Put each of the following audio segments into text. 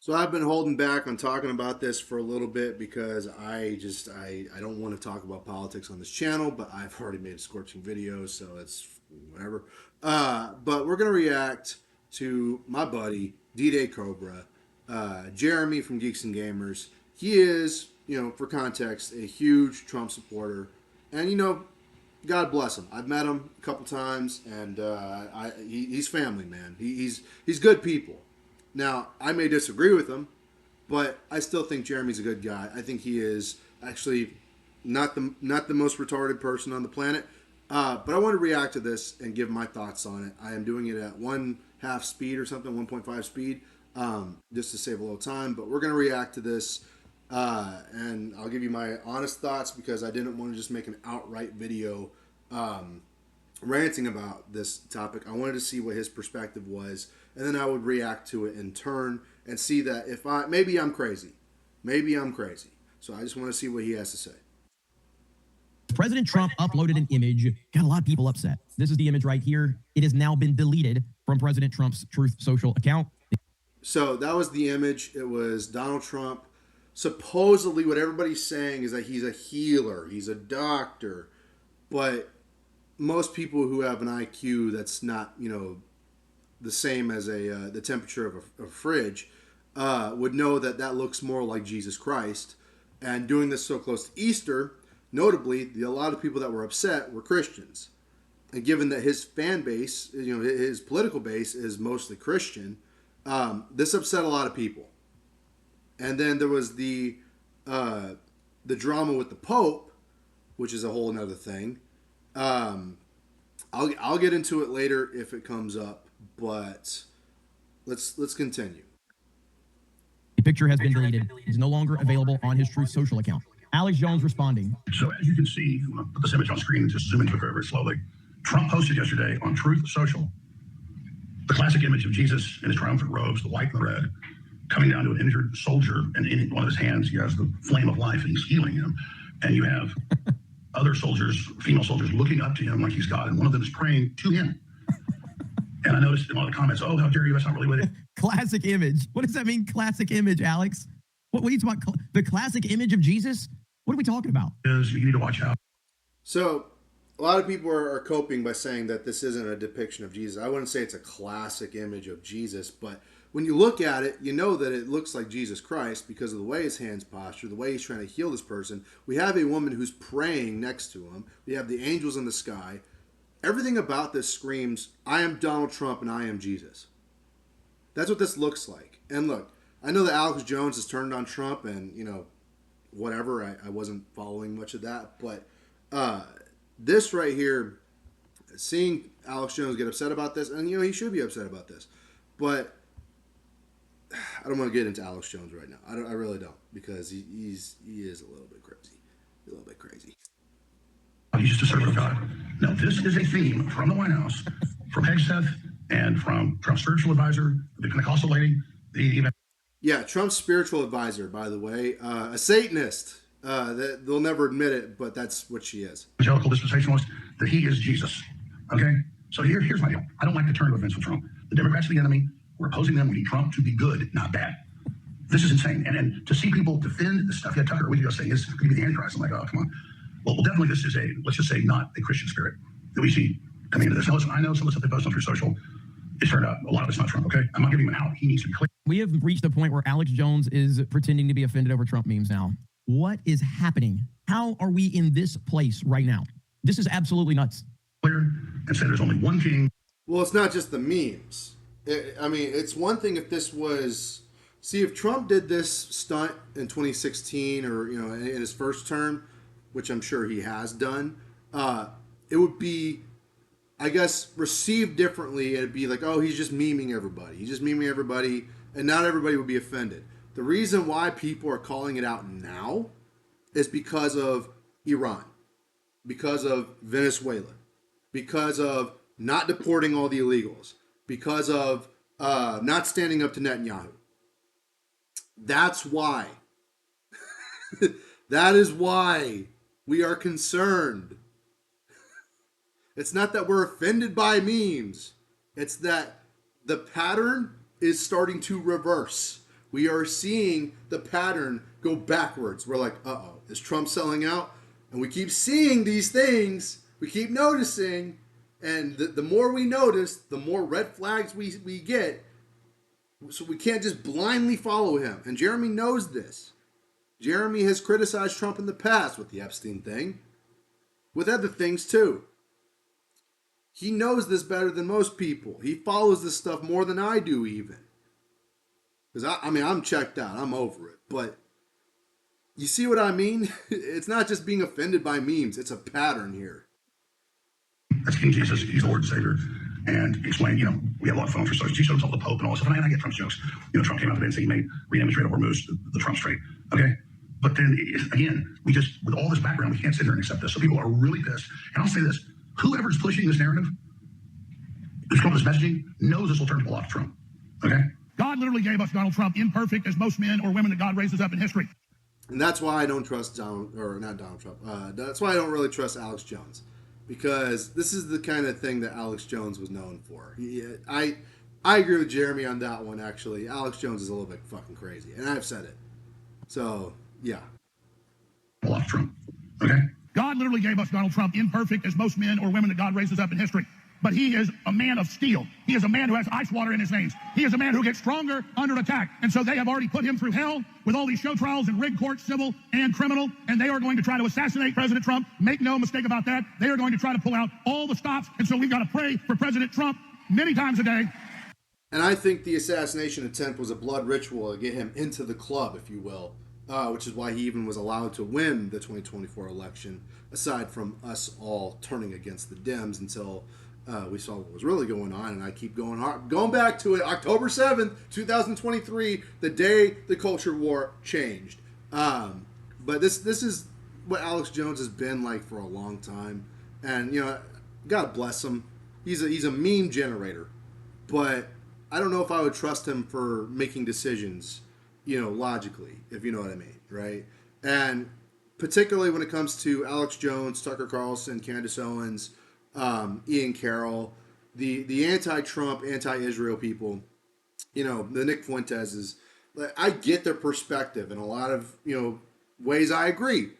So I've been holding back on talking about this for a little bit because I don't want to talk about politics on this channel, but I've already made a scorching video, so it's whatever. But we're gonna react to my buddy D-Day Cobra, Jeremy from Geeks and Gamers. He is, for context, a huge Trump supporter, and God bless him. I've met him a couple times, and he's family, man. He's good people. Now, I may disagree with him, but I still think Jeremy's a good guy. I think he is actually not the most retarded person on the planet. But I want to react to this and give my thoughts on it. I am doing it at 1/2 speed or something, 1.5 speed, just to save a little time. But we're going to react to this, and I'll give you my honest thoughts because I didn't want to just make an outright video ranting about this topic. I wanted to see what his perspective was, and then I would react to it in turn and see that if maybe I'm crazy. Maybe I'm crazy. So I just want to see what he has to say. President Trump uploaded an image, got a lot of people upset. This is the image right here. It has now been deleted from President Trump's Truth Social account. So that was the image. It was Donald Trump. Supposedly what everybody's saying is that he's a healer, he's a doctor, but most people who have an IQ that's not, the same as the temperature of a fridge would know that that looks more like Jesus Christ. And doing this so close to Easter, notably, a lot of people that were upset were Christians. And given that his fan base, his political base is mostly Christian, this upset a lot of people. And then there was the drama with the Pope, which is a whole nother thing. I'll get into it later if it comes up, but let's continue. The picture has been deleted. It's no longer available on his Truth Social account. Alex Jones responding. So as you can see, I'm going to put this image on screen and just zoom into it very, very slowly. Trump posted yesterday on Truth Social the classic image of Jesus in his triumphant robes, the white and the red, coming down to an injured soldier, and in one of his hands he has the flame of life and he's healing him. And you have other soldiers, female soldiers, looking up to him like he's God, and one of them is praying to him. And I noticed in one of the comments, oh, how dare you, that's not really what it is. Classic image. What does that mean, classic image, Alex? What are you talking about? The classic image of Jesus? What are we talking about? You need to watch out. So a lot of people are coping by saying that this isn't a depiction of Jesus. I wouldn't say it's a classic image of Jesus, but when you look at it, you know that it looks like Jesus Christ because of the way his hands posture, the way he's trying to heal this person. We have a woman who's praying next to him. We have the angels in the sky. Everything about this screams, I am Donald Trump and I am Jesus. That's what this looks like. And look, I know that Alex Jones has turned on Trump and, whatever. I wasn't following much of that. But this right here, seeing Alex Jones get upset about this, and, he should be upset about this. But I don't want to get into Alex Jones right now. I really don't, because he is a little bit crazy. A little bit crazy. He's just a servant of God. Now, this is a theme from the White House, from Hegseth, and from Trump's spiritual advisor, the Pentecostal lady. Yeah, Trump's spiritual advisor, by the way, a Satanist. They'll never admit it, but that's what she is. Evangelical dispensationalist, that he is Jesus. Okay? So here's my deal. I don't like the turn of events with Trump. The Democrats are the enemy. We're opposing them. We need Trump to be good, not bad. This is insane. And to see people defend this stuff, yeah, Tucker, we go saying this could be the Antichrist. I'm like, oh, come on. Well, definitely this is let's just say, not a Christian spirit that we see coming into this. Now, listen, I know some of the stuff they post on Truth Social, it's turned out a lot of it's not Trump, okay? I'm not giving him an out. He needs to be clear. We have reached a point where Alex Jones is pretending to be offended over Trump memes now. What is happening? How are we in this place right now? This is absolutely nuts. Clear and said there's only one king. Well, it's not just the memes. It's one thing if this was... See, if Trump did this stunt in 2016 or, in his first term, which I'm sure he has done, it would be, I guess, received differently. It'd be like, oh, he's just memeing everybody. He's just memeing everybody, and not everybody would be offended. The reason why people are calling it out now is because of Iran, because of Venezuela, because of not deporting all the illegals, because of not standing up to Netanyahu. That's why. That is why we are concerned. It's not that we're offended by memes. It's that the pattern is starting to reverse. We are seeing the pattern go backwards. We're like, uh-oh, is Trump selling out? And we keep seeing these things. We keep noticing. And the more we notice, the more red flags we get. So we can't just blindly follow him. And Jeremy knows this. Jeremy has criticized Trump in the past with the Epstein thing, with other things too. He knows this better than most people. He follows this stuff more than I do even. Because I'm checked out. I'm over it. But you see what I mean? It's not just being offended by memes. It's a pattern here. That's King Jesus. He's the Lord and Savior. And explain, we have a lot of fun for social. He showed himself the Pope and all this stuff. And I get Trump's jokes. Trump came out today and said he made renaming Strait of Hormuz the Trump Strait. Okay? But then, again, with all this background, we can't sit here and accept this. So people are really pissed. And I'll say this. Whoever's pushing this narrative, who's come with this messaging, knows this will turn people off Trump. Okay? God literally gave us Donald Trump imperfect as most men or women that God raises up in history. And that's why I don't trust not Donald Trump. That's why I don't really trust Alex Jones. Because this is the kind of thing that Alex Jones was known for. I agree with Jeremy on that one, actually. Alex Jones is a little bit fucking crazy. And I've said it. So, yeah. Off Trump. Okay? God literally gave us Donald Trump imperfect as most men or women that God raises up in history. But he is a man of steel. He is a man who has ice water in his veins. He is a man who gets stronger under attack. And so they have already put him through hell with all these show trials and rigged courts, civil and criminal. And they are going to try to assassinate President Trump. Make no mistake about that. They are going to try to pull out all the stops. And so we've got to pray for President Trump many times a day. And I think the assassination attempt was a blood ritual to get him into the club, if you will. Which is why he even was allowed to win the 2024 election, aside from us all turning against the Dems until we saw what was really going on. And I keep going back to it, October 7th, 2023, the day the culture war changed. But this is what Alex Jones has been like for a long time. And, God bless him. He's a meme generator. But I don't know if I would trust him for making decisions logically, if you know what I mean, right? And particularly when it comes to Alex Jones, Tucker Carlson, Candace Owens, Ian Carroll, the anti-Trump, anti-Israel people, the Nick Fuentes's, I get their perspective in a lot of, ways. I agree.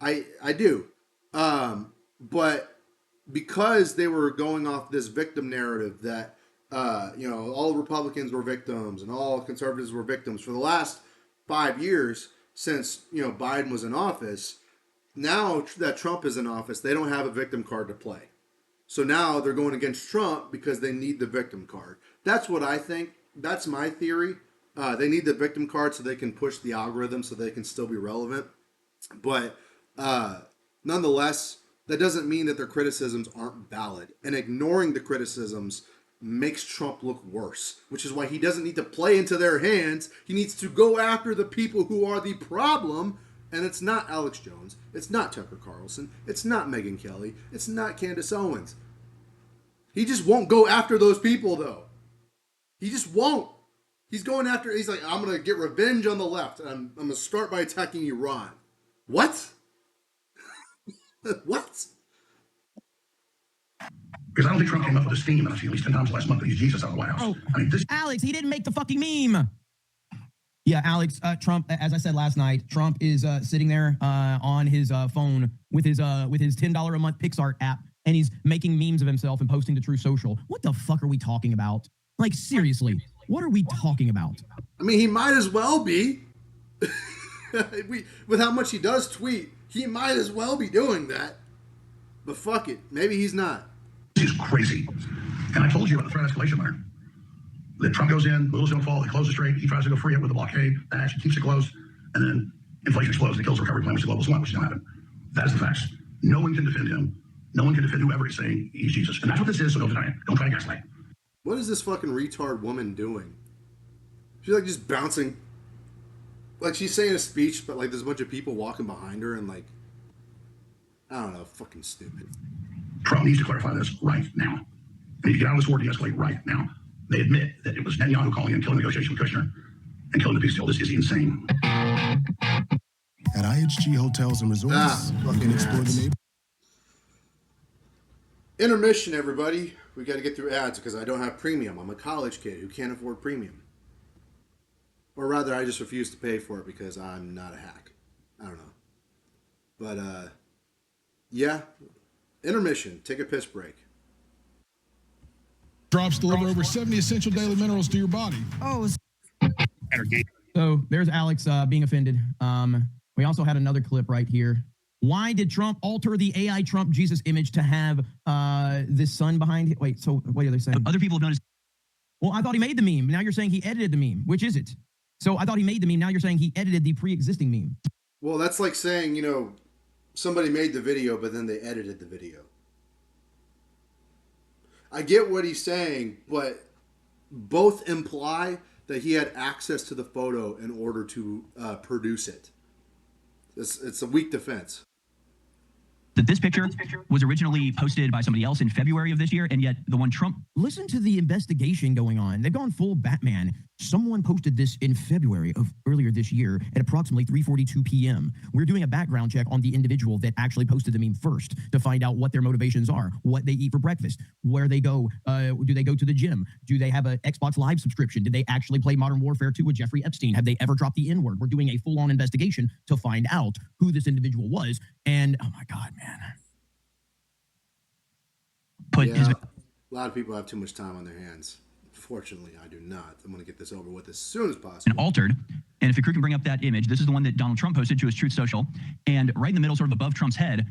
I do. But because they were going off this victim narrative that all Republicans were victims and all conservatives were victims for the last 5 years since, Biden was in office. Now that Trump is in office, they don't have a victim card to play. So now they're going against Trump because they need the victim card. That's what I think. That's my theory. They need the victim card so they can push the algorithm so they can still be relevant. But nonetheless, that doesn't mean that their criticisms aren't valid. And ignoring the criticisms makes Trump look worse, which is why he doesn't need to play into their hands. He needs to go after the people who are the problem, and it's not Alex Jones, it's not Tucker Carlson, it's not Megyn Kelly, it's not Candace Owens. He just won't go after those people, though. He just won't. He's like, I'm going to get revenge on the left, and I'm going to start by attacking Iran. What? What? Because I don't think Trump came up with this theme, and I've seen at least 10 times last month that he's Jesus out of the White House. Oh, I mean, this. Alex, he didn't make the fucking meme. Yeah, Alex, Trump, as I said last night, Trump is sitting there on his phone with his $10 a month PixArt app, and he's making memes of himself and posting to True Social. What the fuck are we talking about? Like, seriously, what are we talking about? I mean, he might as well be. With how much he does tweet, he might as well be doing that. But fuck it, maybe he's not. This is crazy. And I told you about the threat escalation letter. That Trump goes in, wheels don't fall, he closes the strait, he tries to go free it with a blockade, that actually keeps it closed, and then inflation explodes and it kills the recovery plan, which is the global slump, which is going to happen. That is the facts. No one can defend him. No one can defend whoever is saying he's Jesus. And that's what this is, so don't deny it. Don't try to gaslight. What is this fucking retard woman doing? She's like just bouncing. Like she's saying a speech, but like there's a bunch of people walking behind her and like, I don't know, fucking stupid. Trump needs to clarify this right now. And if you get out of this war, de-escalate right now. They admit that it was Netanyahu calling in, killing negotiation with Kushner, and killing the peace deal. This is insane. At IHG Hotels and Resorts, you can explore the neighborhood. Intermission, everybody. We got to get through ads because I don't have premium. I'm a college kid who can't afford premium. Or rather, I just refuse to pay for it because I'm not a hack. I don't know. But, yeah. Intermission. Take a piss break. Drops deliver over 70 essential daily minerals to your body. Oh, so there's Alex being offended. We also had another clip right here. Why did Trump alter the AI Trump Jesus image to have this sun behind it? Wait, so what are they saying? Other people have noticed. Well, I thought he made the meme. Now you're saying he edited the meme. Which is it? So I thought he made the meme. Now you're saying he edited the pre-existing meme. Well, that's like saying, you know, somebody made the video, but then they edited the video. I get what he's saying, but both imply that he had access to the photo in order to produce it. It's a weak defense. That this picture was originally posted by somebody else in February of this year, and yet the one Trump. Listen to the investigation going on. They've gone full Batman. Someone posted this in February of earlier this year at approximately 3:42 p.m. We're doing a background check on the individual that actually posted the meme first to find out what their motivations are, what they eat for breakfast, where they go. Do they go to the gym? Do they have an Xbox Live subscription? Did they actually play Modern Warfare 2 with Jeffrey Epstein? Have they ever dropped the N-word? We're doing a full-on investigation to find out who this individual was. And, oh my God, man. A lot of people have too much time on their hands. Fortunately, I do not. I'm going to get this over with as soon as possible. And altered. And if your crew can bring up that image, this is the one that Donald Trump posted to his Truth Social. And right in the middle, sort of above Trump's head,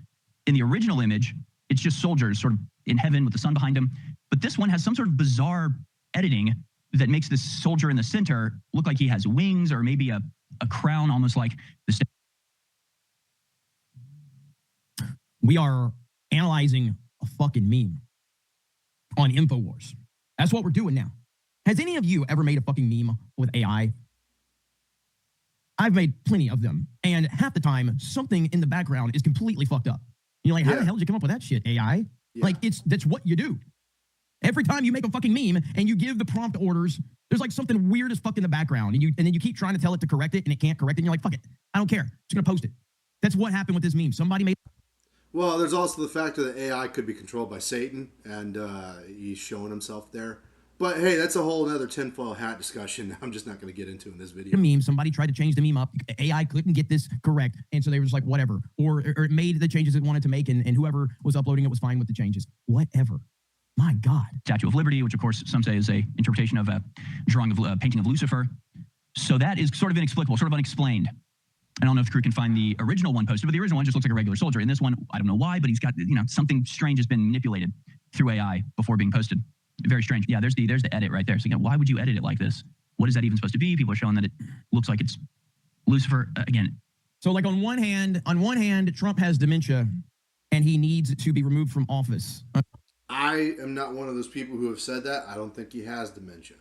in the original image, it's just soldiers sort of in heaven with the sun behind them. But this one has some sort of bizarre editing that makes this soldier in the center look like he has wings or maybe a crown, almost like the. We are analyzing a fucking meme on InfoWars. That's what we're doing now. Has any of you ever made a fucking meme with AI? I've made plenty of them. And half the time, something in the background is completely fucked up. You're like, how the hell did you come up with that shit, AI? Yeah. Like, that's what you do. Every time you make a fucking meme and you give the prompt orders, there's like something weird as fuck in the background. And then you keep trying to tell it to correct it and it can't correct it. And you're like, fuck it. I don't care. I'm just going to post it. That's what happened with this meme. Somebody made. Well, there's also the factor that AI could be controlled by Satan, and he's showing himself there. But hey, that's a whole other tinfoil hat discussion I'm just not going to get into in this video. Meme, somebody tried to change the meme up. AI couldn't get this correct, and so they were just like, whatever. Or it made the changes it wanted to make, and whoever was uploading it was fine with the changes. Whatever. My God. Statue of Liberty, which of course some say is a interpretation of a drawing of painting of Lucifer. So that is sort of inexplicable, sort of unexplained. I don't know if the crew can find the original one posted, but the original one just looks like a regular soldier. In this one, I don't know why, but he's got, something strange has been manipulated through AI before being posted. Very strange. Yeah, there's the edit right there. So again, why would you edit it like this? What is that even supposed to be? People are showing that it looks like it's Lucifer again. So like on one hand, Trump has dementia and he needs to be removed from office. I am not one of those people who have said that. I don't think he has dementia.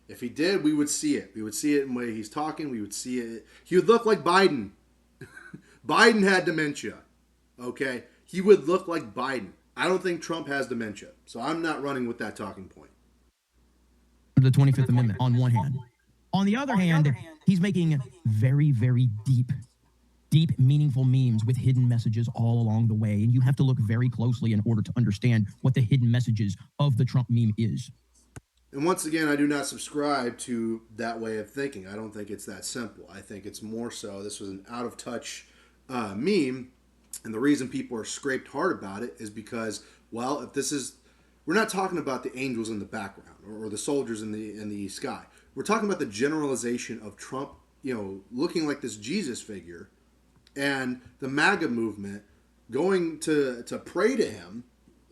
If he did, we would see it. We would see it in the way he's talking. We would see it. He would look like Biden. Biden had dementia. Okay? He would look like Biden. I don't think Trump has dementia. So I'm not running with that talking point. The 25th Amendment on one hand. On the other hand, he's making very, very deep, meaningful memes with hidden messages all along the way. And you have to look very closely in order to understand what the hidden messages of the Trump meme is. And once again, I do not subscribe to that way of thinking. I don't think it's that simple. I think it's more so this was an out-of-touch meme, and the reason people are scraped hard about it is because, well, if this is, we're not talking about the angels in the background or the soldiers in the sky. We're talking about the generalization of Trump, looking like this Jesus figure, and the MAGA movement going to pray to him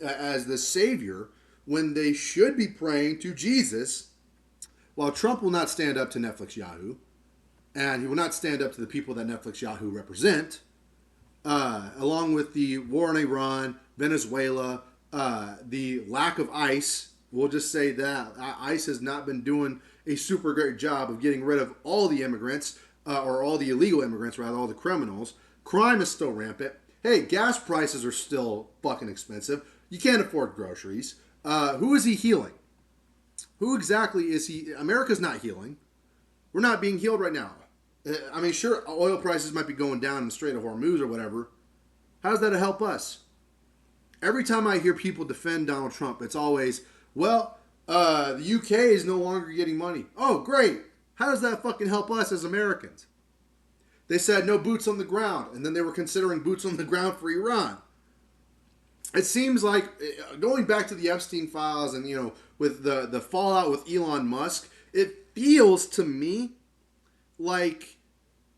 as the savior, when they should be praying to Jesus, while Trump will not stand up to Netflix Yahoo, and he will not stand up to the people that Netflix Yahoo represent, along with the war in Iran, Venezuela, the lack of ICE. We'll just say that ICE has not been doing a super great job of getting rid of all the immigrants, or all the illegal immigrants, rather, all the criminals. Crime is still rampant. Hey, gas prices are still fucking expensive. You can't afford groceries. Who is he healing? Who exactly is he? America's not healing. We're not being healed right now. I mean, sure, oil prices might be going down in the Strait of Hormuz or whatever. How does that help us? Every time I hear people defend Donald Trump, it's always, well, the UK is no longer getting money. Oh, great. How does that fucking help us as Americans? They said no boots on the ground, and then they were considering boots on the ground for Iran. It seems like, going back to the Epstein files and, you know, with the fallout with Elon Musk, it feels to me like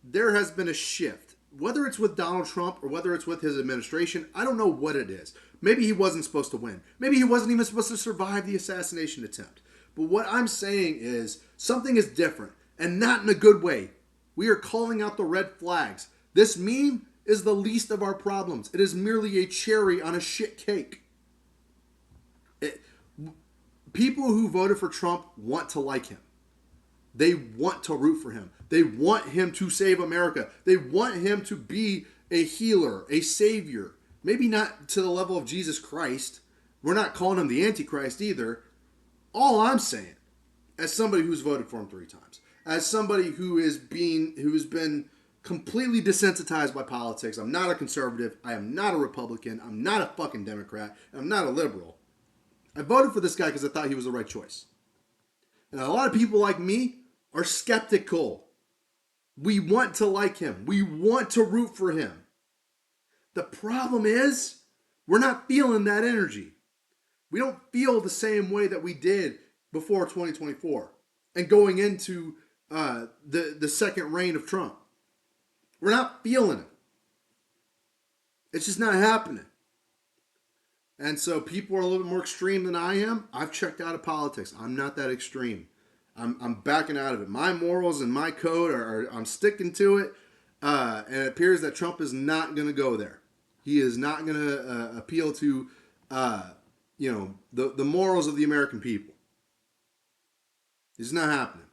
there has been a shift. Whether it's with Donald Trump or whether it's with his administration, I don't know what it is. Maybe he wasn't supposed to win. Maybe he wasn't even supposed to survive the assassination attempt. But what I'm saying is something is different, and not in a good way. We are calling out the red flags. This meme is the least of our problems. It is merely a cherry on a shit cake. People who voted for Trump want to like him. They want to root for him. They want him to save America. They want him to be a healer, a savior. Maybe not to the level of Jesus Christ. We're not calling him the Antichrist either. All I'm saying, as somebody who's voted for him 3 times, as somebody who has been completely desensitized by politics, I'm not a conservative, I am not a Republican, I'm not a fucking Democrat, I'm not a liberal. I voted for this guy because I thought he was the right choice. And a lot of people like me are skeptical. We want to like him. We want to root for him. The problem is, we're not feeling that energy. We don't feel the same way that we did before 2024 and going into the second reign of Trump. We're not feeling it. It's just not happening. And so people are a little bit more extreme than I am. I've checked out of politics. I'm not that extreme. I'm backing out of it. My morals and my code I'm sticking to it. And it appears that Trump is not going to go there. He is not going to appeal to, the morals of the American people. It's not happening.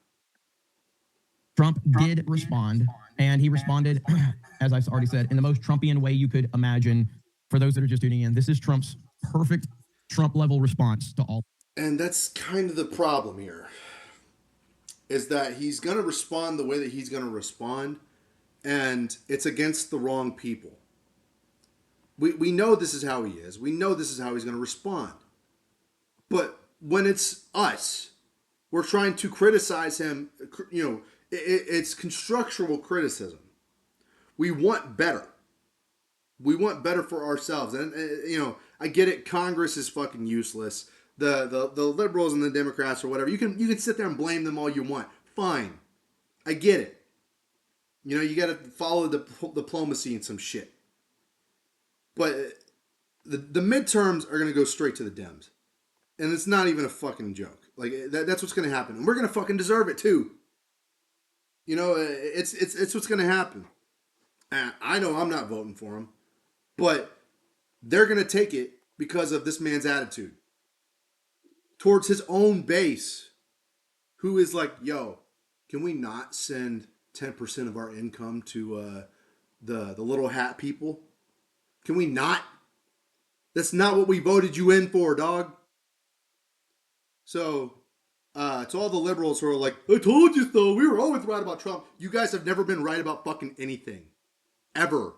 Trump did respond, and he responded, as I've already said, in the most Trumpian way you could imagine. For those that are just tuning in, this is Trump's perfect Trump-level response to all. And that's kind of the problem here, is that he's going to respond the way that he's going to respond, and it's against the wrong people. We know this is how he is. We know this is how he's going to respond. But when it's us, we're trying to criticize him, it's constructural criticism. We want better. We want better for ourselves. And, I get it. Congress is fucking useless. The liberals and the Democrats or whatever, you can sit there and blame them all you want. Fine. I get it. You got to follow the diplomacy and some shit. But the midterms are going to go straight to the Dems. And it's not even a fucking joke. Like, that's what's going to happen. And we're going to fucking deserve it too. It's what's going to happen. And I know I'm not voting for him. But they're going to take it because of this man's attitude towards his own base, who is like, yo, can we not send 10% of our income to the little hat people? Can we not? That's not what we voted you in for, dog. So, to all the liberals who are like, I told you so, we were always right about Trump. You guys have never been right about fucking anything. Ever.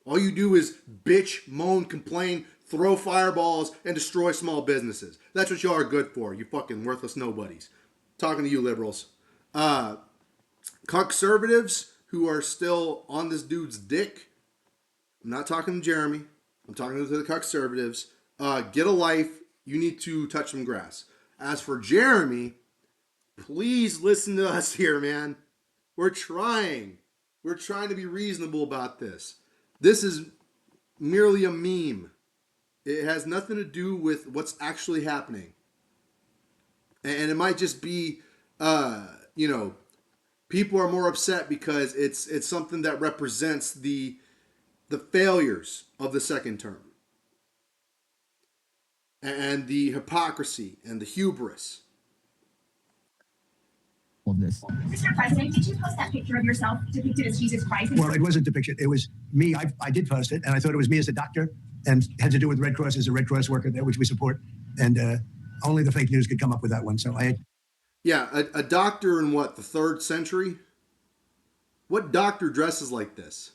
All you do is bitch, moan, complain, throw fireballs, and destroy small businesses. That's what y'all are good for, you fucking worthless nobodies. Talking to you liberals. Conservatives who are still on this dude's dick. I'm not talking to Jeremy. I'm talking to the conservatives. Get a life. You need to touch some grass. As for Jeremy, please listen to us here, man. We're trying. We're trying to be reasonable about this. This is merely a meme. It has nothing to do with what's actually happening. And it might just be, people are more upset because it's something that represents the failures of the second term. And the hypocrisy and the hubris. Of this. Mr. President, did you post that picture of yourself depicted as Jesus Christ? Well, it wasn't depicted. It was me. I did post it, and I thought it was me as a doctor, and had to do with Red Cross as a Red Cross worker there, which we support. And only the fake news could come up with that one. So I had. Yeah, a doctor in what, the 3rd century? What doctor dresses like this?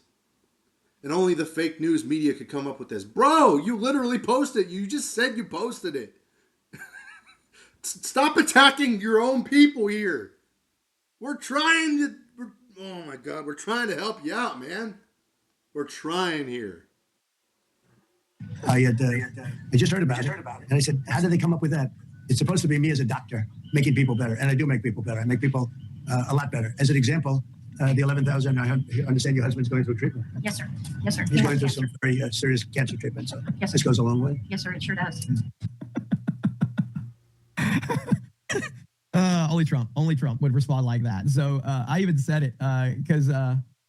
And only the fake news media could come up with this. Bro, you literally posted. You just said you posted it. Stop attacking your own people here. We're trying to. Oh my God, we're trying to help you out, man. We're trying here. I just heard about it, and I said, "How did they come up with that?" It's supposed to be me as a doctor making people better, and I do make people better. I make people a lot better. As an example, the 11,000. I understand your husband's going through treatment. Yes, sir. Yes, sir. He's going through some very serious cancer treatment. So Yes, this sir. goes a long way. Yes, sir. It sure does. Only Trump would respond like that. So I even said it because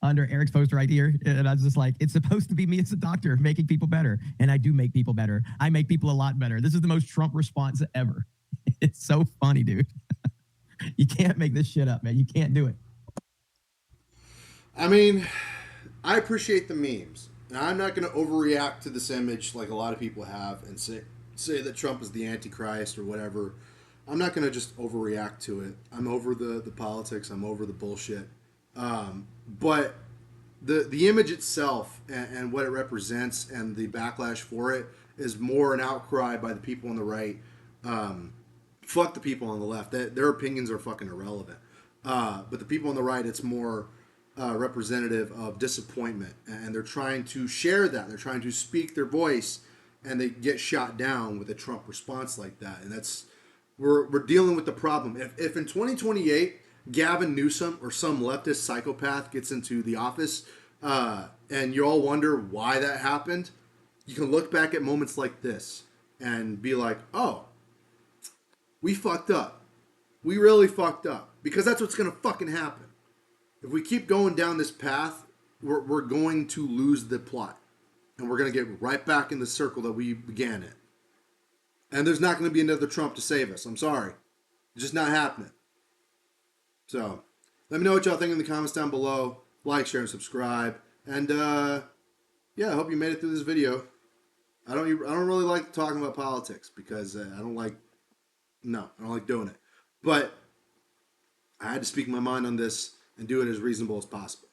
under Eric's post right here, and I was just like, it's supposed to be me as a doctor making people better, and I do make people better. I make people a lot better. This is the most Trump response ever. It's so funny, dude. You can't make this shit up, man. You can't do it. I mean, I appreciate the memes. Now, I'm not going to overreact to this image like a lot of people have and say that Trump is the Antichrist or whatever. I'm not going to just overreact to it. I'm over the politics. I'm over the bullshit. But the image itself and what it represents and the backlash for it is more an outcry by the people on the right. Fuck the people on the left. Their opinions are fucking irrelevant. But the people on the right, it's more representative of disappointment. And they're trying to share that. They're trying to speak their voice, and they get shot down with a Trump response like that. And that's... We're dealing with the problem. If in 2028 Gavin Newsom or some leftist psychopath gets into the office and you all wonder why that happened, you can look back at moments like this and be like, oh, we fucked up. We really fucked up. Because that's what's going to fucking happen. If we keep going down this path, we're going to lose the plot. And we're going to get right back in the circle that we began in. And there's not going to be another Trump to save us. I'm sorry. It's just not happening. So, let me know what y'all think in the comments down below. Like, share, and subscribe. And, yeah, I hope you made it through this video. I don't really like talking about politics because I don't like doing it. But I had to speak my mind on this and do it as reasonable as possible.